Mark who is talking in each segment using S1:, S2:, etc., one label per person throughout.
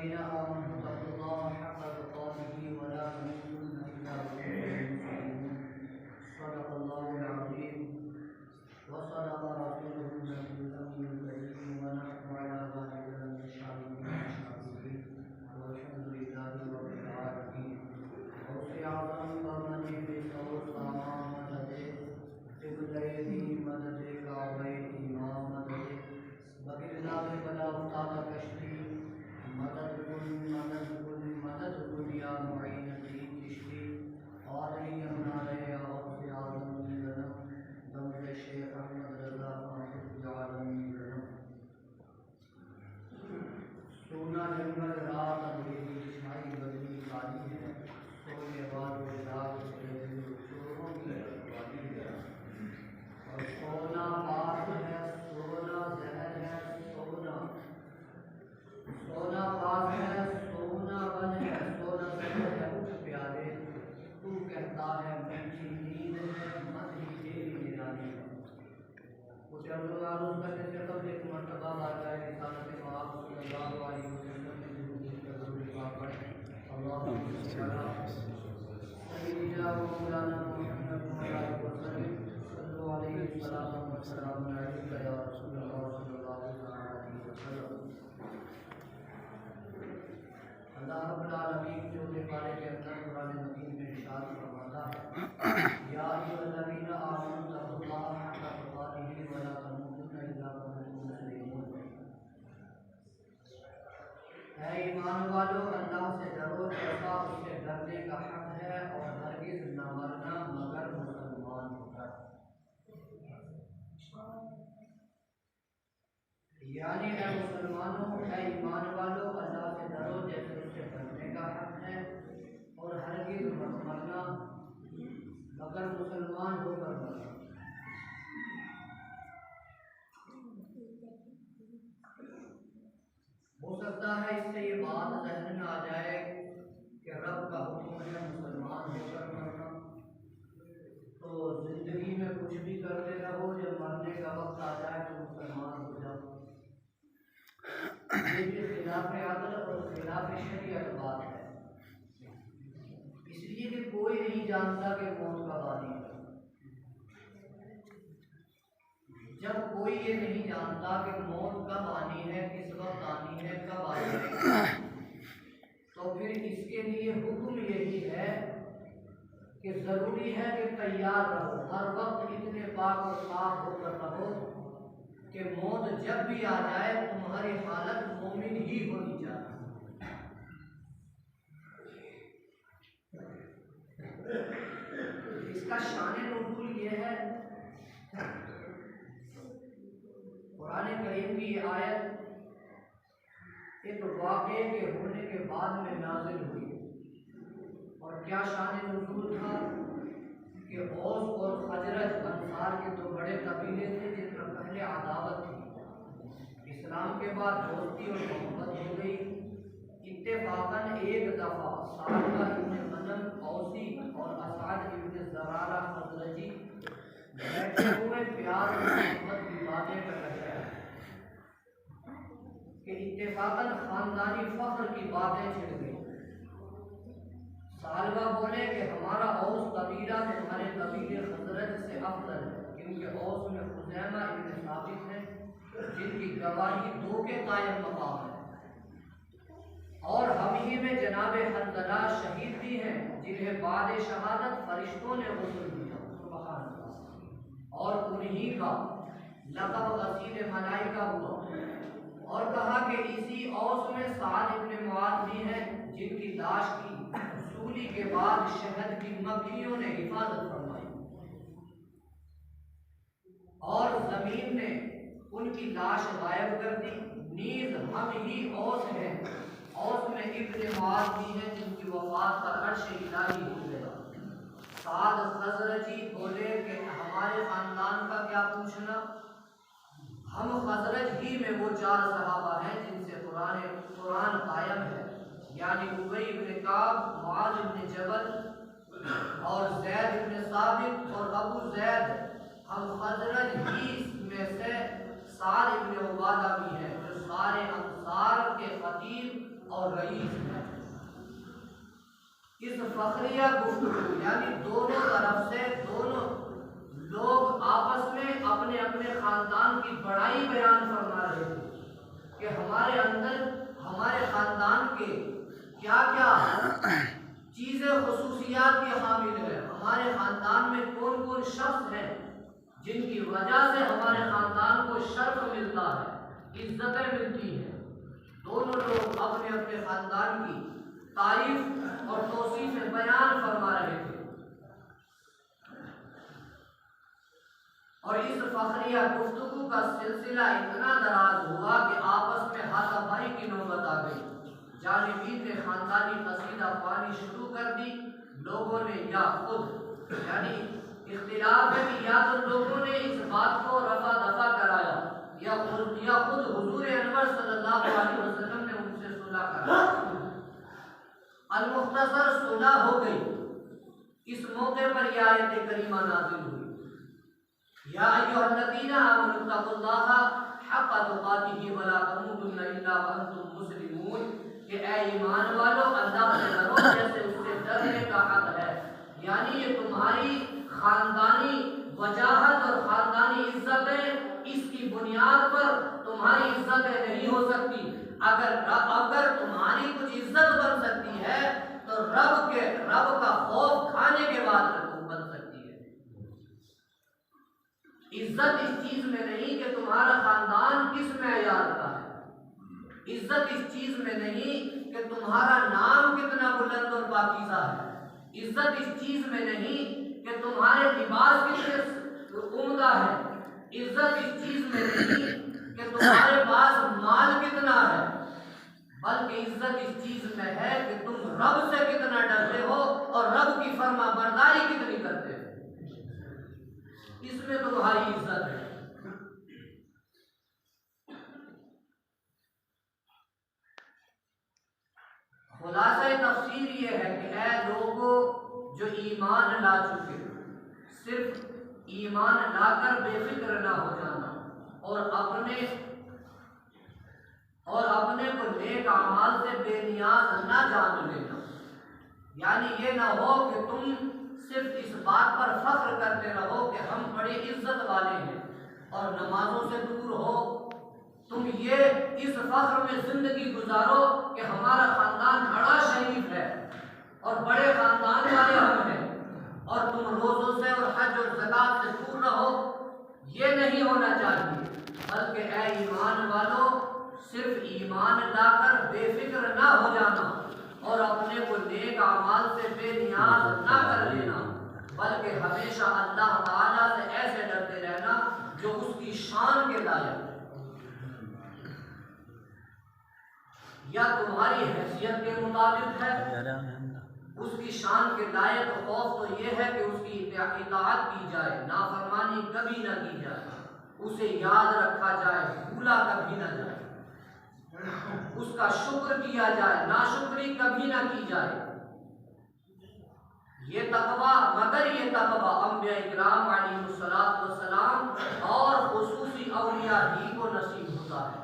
S1: अय्युहल्लज़ीना आमनू तक़ुल्लाहा हक़्क़ तुक़ातिही व ला तमूतुन्ना इल्ला व अंतुम मुस्लिमून। सदक़ल्लाहुल अज़ीम व सदक़ रसूलुहुन नबियुल अम्मीयुल करीम व नहनु अला ज़ालिका मिनश शाहिदीन वाश-शाकिरीन वल्हम्दुलिल्लाहि रब्बिल आलमीन। गौसे आज़म बमने बिसौर सामा मददे क़िबलैनी मददे काबैनी मा मददे बगिरना में बला उस्ताद कश्ती मदद कुल या मुईन दीन चिश्ती क़ादरी अमनाले गौसे आज़म मिलना दमरे शेख अहमद रज़ा फ़ाज़िल आलम मिलना। सोना जंगल रात अंधेरी छाई बदली काली है सोने वाले रात चोरों की रखवाली है। और सोना पास है सोना जहर है सोना पास है सोना बन है सोना जहर है उठ प्यारे तू कहता है मीठी नींद है मत ही तेरी निराली है। कुछ अर्ज़ करने से कबल एक मरतबा बारगाह रिसालत पाक सल्लल्लाहु अलैहि वसल्लम ने ज़रूर पाक पढ़े अल्लाहुम्मा सल्ली अला सय्यिदिना व मौलाना मुहम्मद व अला आलिहि वसल्लम सल्लल्लाहु अलैहि वसल्लम अलैका या रसूलल्लाह सल्लल्लाहु अलैहि वसल्लम। अल्लाह रब्बुल आलमीन जो पारे के अंदर कुरान मजीद में इरशाद फरमाता है या अय्युहल्लज़ीना आमनू तक़ुल्लाहा हक़्क़ तुक़ातिही व ला तमूतुन्ना इल्ला व अंतुम मुस्लिमून। ऐ ईमान वालों अल्लाह से डरो जैसा उससे डरने का हक है और हरगिज़ न मरना मगर मुसलमान होकर। यानी ऐ मुसलमानों ऐ ईमान वालों अल्लाह से डरो जैसे उससे डरने का हक है और हरगिज़ मत मरना मगर मुसलमान होकर मरना। हो सकता है इससे ये बात ज़हन में आ जाए कि रब का हुक्म है मुसलमान होकर मरना, तो ज़िंदगी में कुछ भी करते रहो जब मरने का वक्त आ जाए तो मुसलमान हो जाओ। ये भी खिलाफ अदल और खिलाफ शरीयत बात है, इसलिए कि कोई नहीं जानता कि मौत कब आनी है। जब कोई ये नहीं जानता कि मौत कब आनी है, किस वक्त आनी है, कब आ जाएगी, तो फिर इसके लिए हुक्म यही है कि ज़रूरी है कि तैयार रहो, हर वक्त इतने पाक और साफ होकर रहो कि मौत जब भी आ जाए तुम्हारी हालत मोमिन ही होनी चाहिए। इसका शान नुज़ूल ये है, कुरान करीम की आयत एक वाक़े के होने के बाद में नाज़िल हुई। और क्या शान नुज़ूल था कि औस और खजरज अंसार के दो बड़े कबीले थे जिनमें पहले अदावत थी, इस्लाम के बाद दोस्ती और मोहब्बत हो गई। इत्तेफाकन एक दफ़ा सालबा इब्न गनम औसी और असद इब्न ज़रारा खज़रजी बैठे हुए प्यार और मोहब्बत की बातें कर रहे हैं कि इत्तेफाकन ख़ानदानी फ़ख्र की बातें छिड़ गई। सालबा बोले कि हमारा औस कबीला तुम्हारे कबीले खज़रज से अफजल है, क्योंकि औस में खुज़ैमा इब्न साबित है जिनकी गवाही दो के कायम मकाम है, और हम ही में जनाब हंज़ला शहीद भी हैं जिन्हें बाद शहादत फरिश्तों ने गुस्ल दिया, सुभान अल्लाह, और उन्हीं का लक़ब गसील मलाइका हुआ। और कहा कि इसी औस में साद इब्न मुआद भी हैं जिनकी लाश की सूली के बाद शहद की मक्खियों ने हिफाजत फरमाई और ज़मीन ने उनकी लाश गायब कर दी। नीज़ हम ही औस हैं, औस में इब्न मुआद भी हैं जिनकी वफ़ात पर अर्श इलाही हो गया। साद खज़रजी बोले कि हमारे ख़ानदान का क्या पूछना, हम खज़रज ही में वो चार सहाबा हैं जिनसे कुरान कायम है, यानी उबई इब्न काब, मुआज़ इब्न जबल और ज़ैद इब्न साबित और अबू ज़ैद। हम खज़रज ही में से साद इब्न उबादा भी हैं जो सारे अंसार के खतीब और रईस है। इस फखरिया गुफ्तगू यानी दोनों तरफ से दोनों लोग आपस में अपने अपने खानदान की बड़ाई बयान फरमा रहे थे कि हमारे अंदर हमारे खानदान के क्या क्या चीज़ें खुसूसियात के हामिल है, हमारे खानदान में कौन कौन शख्स हैं जिनकी वजह से हमारे खानदान को शर्फ मिलता है, इज्जतें मिलती हैं। दोनों लोग अपने अपने खानदान की तारीफ और तौसीफ बयान फरमा रहे थे। और इस फखरिया गुफ्तगू का सिलसिला इतना दराज हुआ कि आपस में हाथापाई की नौबत आ गई। जानिबीन ने खानदानी कसीदा ख्वानी शुरू कर दी। लोगों ने या खुद यानी इख्तिलाफ है कि या तो लोगों ने इस बात को रफा दफा कराया या खुद हुजूर अनवर सल्लल्लाहु अलैहि वसल्लम ने उनसे सुलह कराया। अल-मुख्तसर सुलह हो गई। इस मौके पर यह आयत करीमा नाज़िल हुई, या अय्युहल्लज़ीना आमनु तक़ुल्लाहा हक़्क़ तुक़ातिही वला तमूतुन्ना इल्ला व अंतुम मुस्लिमून, कि ऐ ईमान वालों अल्लाह से डरो जैसे उससे डरने का हक है। यानी ये तुम्हारी खानदानी वजाहत और खानदानी इज्जतें, इसकी बुनियाद पर तुम्हारी इज्जतें नहीं हो सकती। अगर तुम्हारी कुछ इज्जत बन सकती है तो रब का खौफ खाने के बाद तुम बन सकती है। इज्जत इस चीज में नहीं कि तुम्हारा खानदान किस मेयार का है। इज्जत इस चीज में नहीं कि तुम्हारा नाम कितना बुलंद और पाकीज़ा है। इज्जत इस चीज में नहीं कि तुम्हारे लिबास कितने उम्दा है। इज्जत इस चीज में नहीं कि तुम्हारे पास माल कितना है, बल्कि इज्जत इस चीज में है कि तुम रब से कितना डरते हो और रब की फर्मा बरदारी कितनी करते हो। इसमें तुम्हारी इज्जत है। खुलासा तफसीर ये है कि ऐ लोगों जो ईमान ला चुके, सिर्फ ईमान लाकर बेफिक्र ना हो जाना और अपने को नेक अमाल से बेनियाज ना जान लेना। यानी ये ना हो कि तुम सिर्फ इस बात पर फख्र करते रहो कि हम बड़े इज्जत वाले हैं और नमाजों से दूर हो। तुम ये इस फख्र में जिंदगी गुजारो कि हमारा खानदान बड़ा शरीफ है और बड़े खानदान वाले हम हैं, और तुम रोजों से और हज और ज़कात से दूर रहो। ये नहीं होना चाहिए, बल्कि ऐ ईमान वालों सिर्फ ईमान लाकर बेफिक्र ना हो जाना और अपने को नेक अमाल से बेनियाज ना कर लेना, बल्कि हमेशा अल्लाह ताला से ऐसे डरते रहना जो उसकी शान के लायक है। या तुम्हारी हैसियत के मुताबिक है, उसकी शान के लायक खौफ तो ये है कि उसकी इताअत की जाए, नाफरमानी कभी ना की जाए, उसे याद रखा जाए, भूला कभी ना जाए, उसका शुक्र किया जाए, नाशुक्री कभी ना की जाए। ये तकवा, मगर ये तकवा अंबिया इकराम अलैहिस्सलातु वस्सलाम और खुसूसी औलिया ही को नसीब होता है।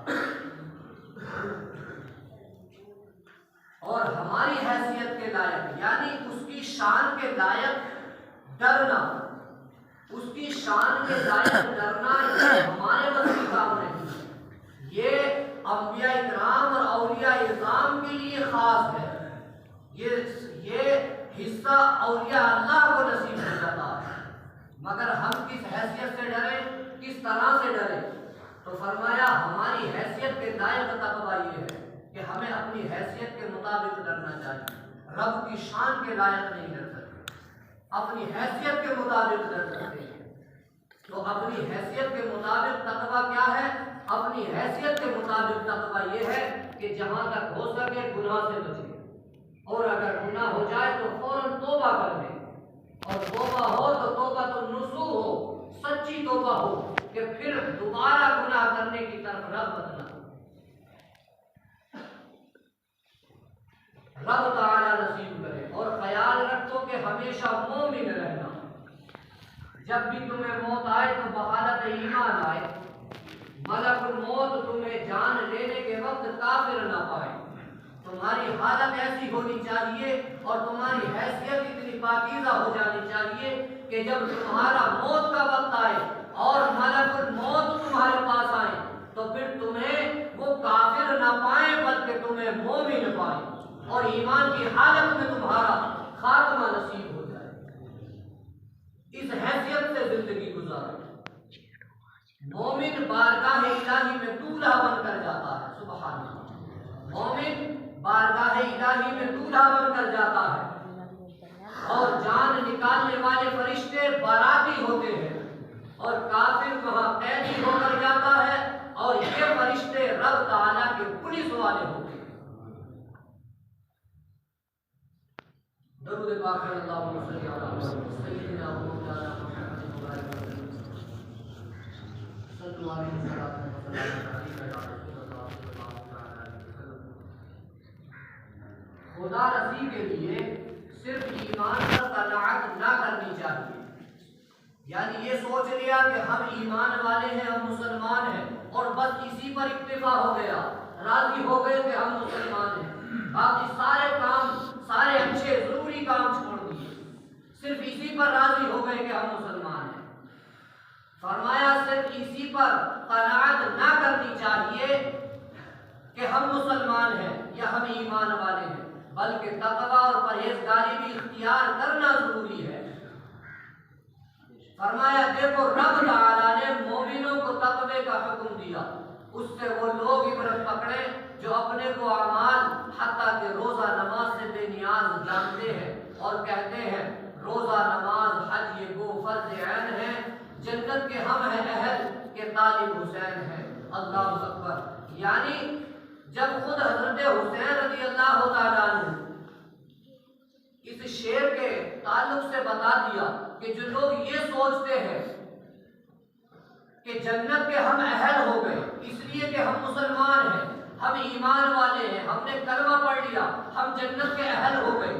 S1: और हमारी हैसियत के लायक यानी उसकी शान के लायक डरना, उसकी शान के लायक डरना हमारे बस की काम नहीं। ये अंबिया इकराम और औलिया इज़ाम के लिए खास है। ये हिस्सा औलिया अल्लाह को नसीब हो जाता है। मगर हम किस हैसियत से डरे, किस तरह से डरे, तो फरमाया हमारी हैसियत के लायक तकवा ये है कि हमें अपनी हैसियत के मुताबिक डरना चाहिए। रब की शान के लायक नहीं डर सकते, अपनी हैसियत के मुताबिक डर सकते हैं। तो अपनी हैसियत के मुताबिक तकवा क्या है? अपनी हैसियत के मुताबिक तकवा ये है कि जहाँ तक हो सके गुनाह से बचे, और अगर गुनाह हो जाए तो फौरन तौबा कर ले, और तौबा हो तो तौबा तो नुसूह हो, सच्ची तौबा हो कि फिर दोबारा गुनाह करने की तरफ रग़बत न हो। रब ताला नसीब करे। और ख्याल रखो कि हमेशा मोमिन रहना। जब भी तुम्हें मौत आए तो बहालत ईमान आए, मलकुल मौत तुम्हें जान लेने के वक्त काफिर ना पाए। तुम्हारी हालत ऐसी होनी चाहिए और तुम्हारी हैसियत इतनी पाकीज़ा हो जानी चाहिए कि जब तुम्हारा मौत का वक्त आए और मलकुल मौत तुम्हारे पास आए तो फिर तुम्हें वो काफिर न पाए बल्कि तुम्हें मोमिन पाए और ईमान की हालत में तुम्हारा खात्मा नसीब हो जाए। इस हैसियत से जिंदगी गुजारो। मोमिन बारगाह इलाही में दूल्हा बनकर जाता है। सुभान अल्लाह। मोमिन बारगाह इलाही में दूल्हा बनकर जाता है और जान निकालने वाले फरिश्ते बाराती होते हैं और काफिर वहां कैदी होकर जाता है और ये फरिश्ते रब ताला के पुलिस वाले होते हैं। दरूद पाक अल्लाहुम्मा सल्ली अला सय्यिदिना व मौलाना मुहम्मद व आलिहि सल्लल्लाहु अलैहि वसल्लम। खुदा रसी के लिए सिर्फ ईमान पर कनाअत ना करनी चाहिए, यानी ये सोच लिया कि हम ईमान वाले हैं, हम मुसलमान हैं और बस इसी पर इक्तिफा हो गया, राजी हो गए कि हम मुसलमान हैं, बाकी सारे काम, सारे अच्छे जरूरी काम छोड़ दिए, सिर्फ इसी पर राजी हो गए कि हम मुसलमान हैं। फरमाया सिर्फ इसी पर कनाअत ना करनी चाहिए कि हम मुसलमान हैं या हम ईमान वाले हैं, बल्कि तकवा और परहेजगारी भी इख्तियार करना जरूरी है। फरमाया देखो रब ताला ने मोमिनों को तकवे का हुक्म दिया, उससे वो लोग इबरत पकड़े जो अपने को अमाल हत्ता के रोजा नमाज से बेनियाज जानते हैं और कहते हैं रोजा नमाज हज ये वो फर्ज ऐन है, जन्नत के हम हैं अहल के तालिब हुसैन है। अल्लाह अकबर। यानी जब खुद हजरत हुसैन रज़ी अल्लाह तआला अन्हु इस शेर के ताल्लुक से बता दिया कि जो लोग ये सोचते हैं कि जन्नत के हम अहल हो गए इसलिए कि हम मुसलमान हैं, हम ईमान वाले हैं, हमने कलमा पढ़ लिया, हम जन्नत के अहल हो गए,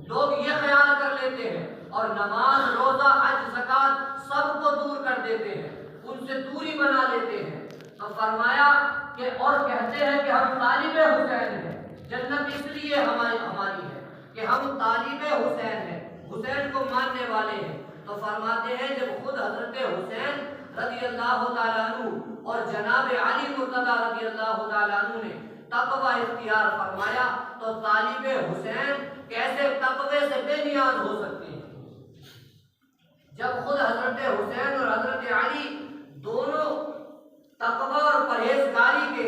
S1: लोग ये ख्याल कर लेते हैं और नमाज रोजा हज ज़कात सबको दूर कर देते हैं, उनसे दूरी बना लेते हैं। तो फरमाया कि और कहते हैं कि हम तालिबे हुसैन हैं, जन्नत इसलिए हमारी है कि हम तालिबे हुसैन हैं, हुसैन को मानने वाले हैं। तो फरमाते हैं जब खुद हजरत हुसैन रज़ी अल्लाह तआला अन्हु और जनाब अली मुर्तज़ा रज़ी अल्लाह तआला अन्हु ने तक़वा इख्तियार फरमाया तो तालिबे हुसैन कैसे तक़वे से बेनियाज हो सकते हैं, जब खुद हजरत हुसैन और हजरत अली दोनों तक़वा और परहेजगारी के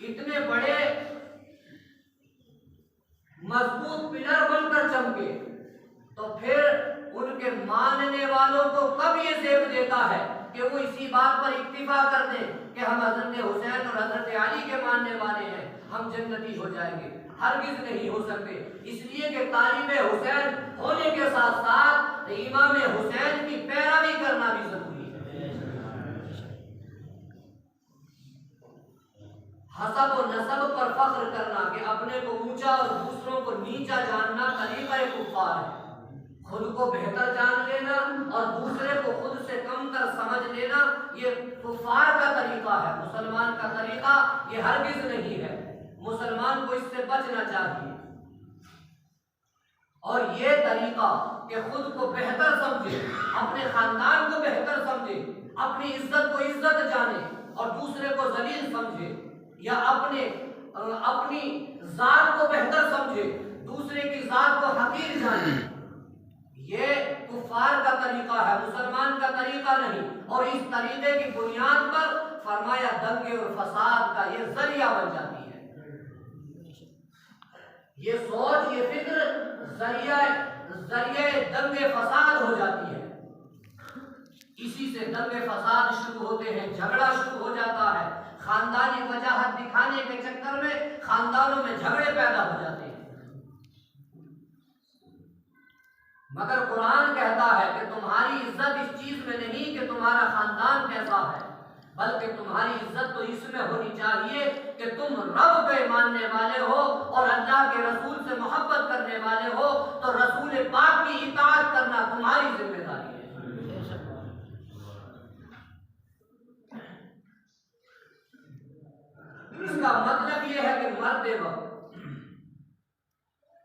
S1: इतने बड़े मजबूत पिलर बनकर चमके, तो फिर उनके मानने वालों को कब ये ज़ेब देता है कि वो इसी बात पर इक्तिफा कर दें कि हम हजरत हुसैन और हजरत अली के मानने वाले हैं, हम जन्नती हो जाएंगे। हरगिज़ नहीं हो सकते, इसलिए कि तालिबे हुसैन होने के साथ साथ इमाम हुसैन की पैरवी करना भी जरूरी है। हसब और नसब पर फख्र करना कि अपने को ऊंचा और दूसरों को नीचा जानना तरीक़ा कुफ़ार है। खुद को बेहतर जान लेना और दूसरे को खुद से कम कर समझ लेना ये कुफ़ार का तरीका है, मुसलमान का तरीका ये हरगिज़ नहीं है। मुसलमान को इससे बचना चाहिए और ये तरीका कि खुद को बेहतर समझे, अपने खानदान को बेहतर समझे, अपनी इज्जत को इज्जत जाने और दूसरे को जलील समझे, या अपनी जात को बेहतर समझे, दूसरे की जात को हकीर जाने, ये कुफार का तरीका है, मुसलमान का तरीका नहीं। और इस तरीके की बुनियाद पर फरमाया दंगे और फसाद का ये जरिया बन जाती है। ये सोच, ये फिक्र जरिए दंगे फसाद हो जाती है। इसी से दंगे फसाद शुरू होते हैं, झगड़ा शुरू हो जाता है, खानदानी वजाहत दिखाने के चक्कर में खानदानों में झगड़े पैदा हो जाते हैं। मगर कुरान कहता है कि तुम्हारी इज्जत इस चीज में नहीं कि तुम्हारा खानदान कैसा है, बल्कि तुम्हारी इज्जत तो इसमें होनी चाहिए कि तुम रब पे मानने वाले हो और अल्लाह के रसूल से मोहब्बत करने वाले हो, तो रसूल पाक की इताअत करना तुम्हारी जिम्मेदारी है। इसका मतलब यह है कि मरते वक्त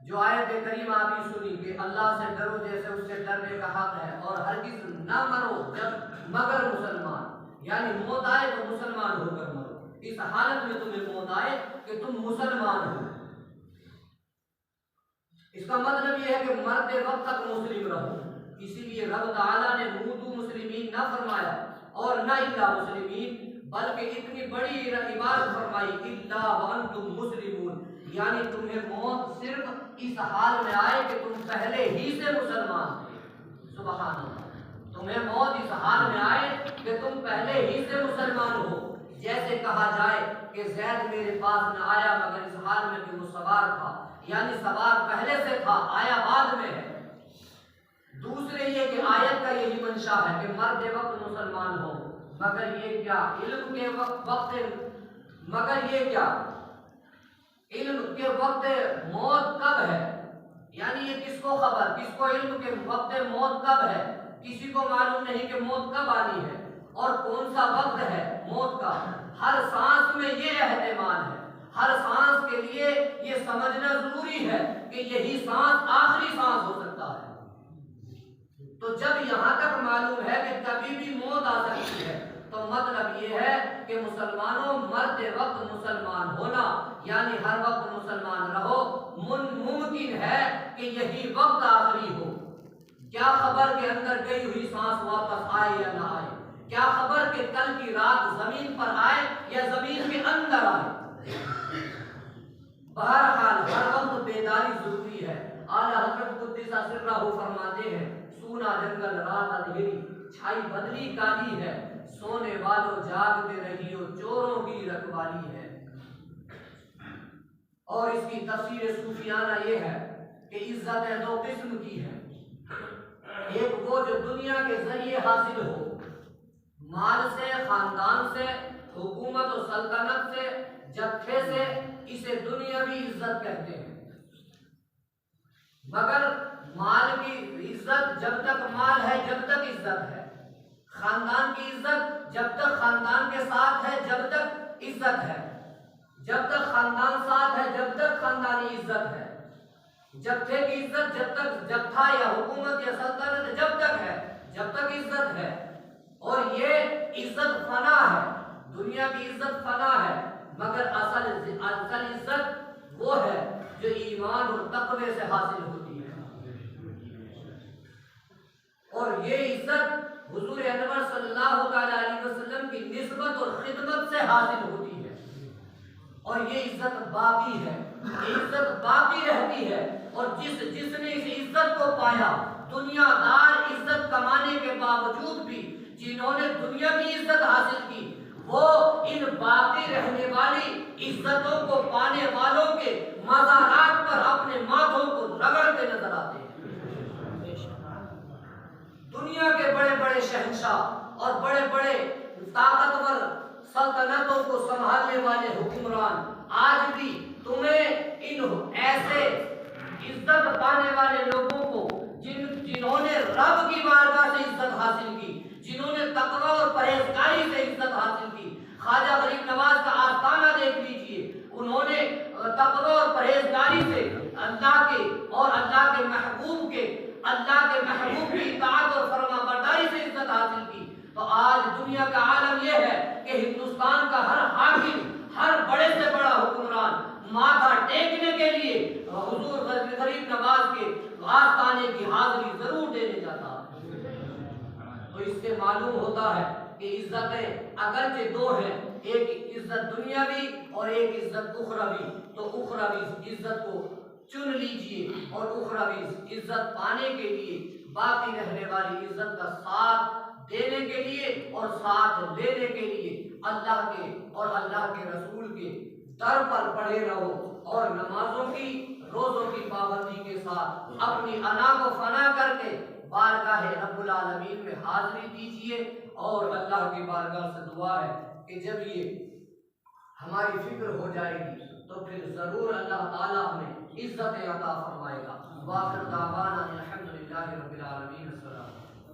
S1: जो आयत करीमा अभी सुनी कि अल्लाह से डरो जैसे उससे डरने का हक है, और हरगिज़ न मरो जब मगर मुसलमान, यानी मौत आए तो मुसलमान होकर मरो। इस हालत में तुम्हें मौत आए कि तुम मुसलमान हो। इसका मतलब यह है कि मरते वक्त तक मुस्लिम रहो। इसीलिए रब ताला ने मूतू मुस्लिमीन न फरमाया और न इल्ला मुस्लिमीन, बल्कि इतनी बड़ी इबारत फरमाई इल्ला व अंतुम मुस्लिमून, यानी तुम्हें मौत सिर्फ इस हाल में आए कि तुम पहले ही से मुसलमान थे। सुभान अल्लाह। तुम्हें मौत इस हाल में आए कि तुम पहले ही से मुसलमान हो। जैसे कहा जाए कि ज़ैद मेरे पास न आया मगर इस हाल में कि वो सवार था, यानी सवार पहले से था, आया बाद में है। दूसरे ये कि आयत का यही मंशा है कि मरते वक्त मुसलमान हो, मगर ये क्या इल्म के वक्त मगर ये क्या इल्म के वक्त मौत कब है, यानी ये किसको खबर, किसको इल्म के वक्त मौत कब है? किसी को मालूम नहीं कि मौत कब आनी है और कौन सा वक्त है मौत का। हर सांस में ये एहतिमाल है, हर सांस के लिए ये समझना जरूरी है कि यही सांस आखिरी सांस हो सकता है। तो जब यहाँ तक मालूम है कि कभी भी मौत आ सकती है, तो मतलब ये है कि मुसलमानों मरते वक्त मुसलमान होना, यानी हर वक्त मुसलमान रहो, मुमकिन है कि यही वक्त आखिरी हो। क्या खबर के अंदर गई हुई सांस वापस आए या ना आए, क्या खबर कि कल की रात जमीन पर आए या जमीन के अंदर आए। बहरहाल हर वक्त बेदारी जरूरी है। आला हज़रत कुद्दीसा सिर्रहू फरमाते हैं, सूना जंगल रात अंधेरी, छाई बदली काली है, सोने वालों जागते रहियो, चोरों की रखवाली है। और इसकी तफसीर सूफियाना ये है कि इज्जत दो किस्म की है। एक वो जो दुनिया के जरिए हासिल हो, माल से, खानदान से, हुकूमत और सल्तनत से, जत्थे से, इसे दुनियावी इज्जत कहते हैं। मगर माल की इज्जत जब तक माल है जब तक इज्जत है, खानदान की इज्जत जब तक खानदान के साथ है जब तक इज्जत है, जब तक खानदान साथ है जब तक खानदानी इज्जत है, जत्थे की इज्जत जब तक जत्था या हुकूमत या सल्तनत जब तक है जब तक इज्जत है। और ये इज्जत फना है, दुनिया की इज्जत फना है, मगर असल इज्जत वो है जो ईमान और तक़वे से हासिल होती है। और ये इज्जत हुजूर अनवर सल्लल्लाहु अलैहि वसल्लम की निस्बत और खिदमत से हासिल होती है। और ये इज्जत बाकी है, ये इज्जत बाकी रहती है। और जिसने इस इज्जत को पाया, दुनियादार इज्जत कमाने के बावजूद भी जिन्होंने दुनिया की इज्जत हासिल की, वो इन बाकी रहने वाली इज्जतों को पाने वालों के मज़ारात पर अपने माथों को रगड़ते नजर आते हैं। दुनिया के बड़े बड़े शहंशाह और बड़े बड़े ताकतवर सल्तनतों को संभालने वाले हुक्मरान आज भी तुम्हें इन ऐसे इज्जत पाने वाले लोगों को जिन्होंने रब की बारगाह से इज्जत हासिल की, जिन्होंने तकवा और परहेजगारी से इज्जत हासिल की। ख्वाजा गरीब नवाज का आस्ताना देख लीजिए, उन्होंने तकवा और परहेजगारी से अल्लाह के महबूब की इताअत और फरमाबरदारी से इज्जत हासिल की। तो आज दुनिया का आलम यह है कि हिंदुस्तान का हर हाकिम, हर बड़े से बड़ा हुक्मरान माथा टेकने के लिए हुजूर गरीब नवाज के आस्ताने की हाजिरी जरूर देने जाता है। तो इससे मालूम होता है कि इज्जतें अगरचे दो हैं, एक इज्जत दुनियावी और एक इज्जत उखरवी। तो उखरवी इज्जत को चुन लीजिए और उखरवी इज्जत पाने के लिए, बाकी रहने वाली इज्जत का साथ देने के लिए और साथ लेने के लिए अल्लाह के और अल्लाह के रसूल के दर पर पड़े रहो और नमाजों की, रोजों की पाबंदी के साथ अपनी अना को फना करके बारगाह रब्बुल आलमीन में हाजिरी दीजिए। और अल्लाह की बारगाह से दुआ है कि जब ये हमारी फिक्र हो जाएगी तो फिर जरूर अल्लाह ताला हमें इज्जत अता फरमाएगा। वाखिर दावाना अल्हम्दुलिल्लाहि रब्बिल आलमीन।